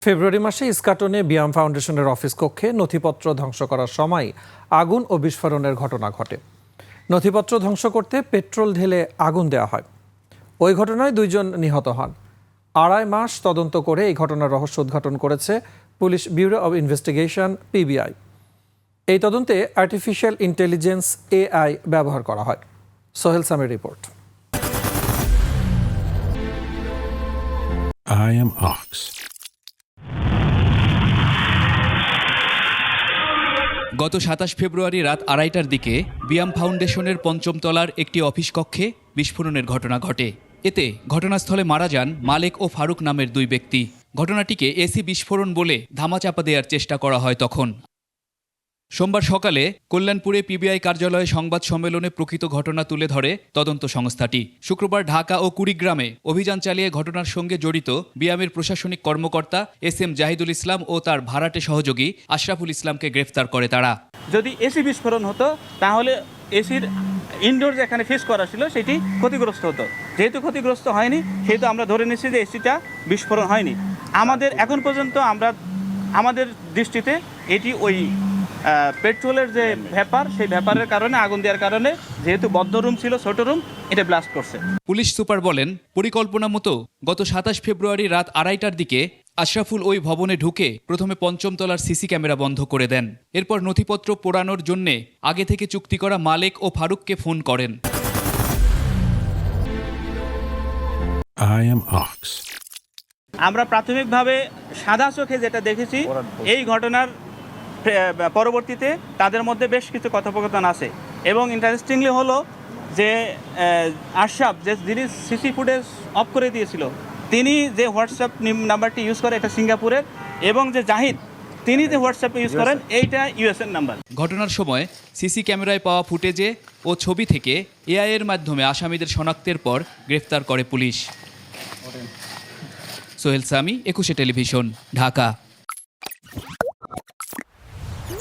ফেব্রুয়ারি মাসে ইস্কাটনে বিয়াম ফাউন্ডেশনের অফিস কক্ষে নথিপত্র ধ্বংস করার সময় আগুন ও বিস্ফোরণের ঘটনা ঘটে। নথিপত্র ধ্বংস করতে পেট্রোল ঢেলে আগুন দেওয়া হয়। ওই ঘটনায় 2 জন নিহত হন। 2.5 মাস তদন্ত করে এই ঘটনার রহস্য উদ্ঘাটন করেছে police bureau of investigation PBI। এই তদন্তে আর্টিফিশিয়াল ইন্টেলিজেন্স AI ব্যবহার করা হয়। Sohel Samir report. I am Ox. গত 27 ফেব্রুয়ারি রাত 2:30টার দিকে বিয়াম ফাউন্ডেশনের 5ম তলার একটি অফিস কক্ষে বিস্ফোরণের ঘটনা ঘটে। এতে ঘটনাস্থলে মারা যান মালেক ও ফারুক নামের 2 ব্যক্তি। ঘটনাটিকে এসি বিস্ফোরণ বলে ধামাচাপা দেওয়ার চেষ্টা করা হয় তখন। সোমবার সকালে কল্যাণপুরে PBI কার্যালয়ে সংবাদ সম্মেলনে প্রকৃত ঘটনা তুলে ধরে তদন্ত সংস্থাটি। শুক্রবার ঢাকা ও কুড়িগ্রামে অভিযান চালিয়ে ঘটনার সঙ্গে জড়িত বিয়ামের প্রশাসনিক কর্মকর্তা SM জাহিদুল ইসলাম ও তার ভাড়াটে সহযোগী আশরাফুল ইসলামকে গ্রেফতার করে তারা। যদি এসি বিস্ফোরণ হতো তাহলে এসির ইনডোর যেখানে ফিক্স করা ছিল সেটি ক্ষতিগ্রস্ত হতো। যেহেতু ক্ষতিগ্রস্ত হয়নি সেহেতু আমরা ধরে নিচ্ছি যে এসিটা বিস্ফোরণ হয়নি। এখন পর্যন্ত আমাদের দৃষ্টিতে এটি ওই পেট্রোলের যে ভ্যাপার, সেই ভ্যাপারের কারণে আগুন দেওয়ার কারণে, যেহেতু বদ্ধ রুম ছিল, ছোট রুম, এটা ব্লাস্ট করছে। পুলিশ সুপার বলেন, পরিকল্পনা মতো গত 27 ফেব্রুয়ারি রাত 2:30টার দিকে আশরাফুল ওই ভবনে ঢুকে প্রথমে 5ম তলার সিসি ক্যামেরা বন্ধ করে দেন। এরপর নথিপত্র পোড়ানোর জন্যে আগে থেকে চুক্তি করা মালেক ও ফারুককে ফোন করেন। I am Ox. আমরা প্রাথমিকভাবে সাদা চোখে যেটা দেখেছি, এই ঘটনার পরবর্তীতে তাদের মধ্যে বেশ কিছু কথোপকথন আছে। এবং ইন্টারেস্টিংলি হলো যে আশরাফ, যিনি সিসি ফুটেজ অফ করে দিয়েছিল, তিনি যে হোয়াটসঅ্যাপ নাম্বারটি ইউজ করে এটা সিঙ্গাপুরের, এবং যে জাহিদ, তিনি যে হোয়াটসঅ্যাপ ইউজ করেন এইটা US এর নাম্বার। ঘটনার সময় সিসি ক্যামেরায় পাওয়া ফুটেজে ও ছবি থেকে AI এর মাধ্যমে আসামিদের শনাক্তের পর গ্রেফতার করে পুলিশ। সোহেল সামি, 21 টেলিভিশন, ঢাকা।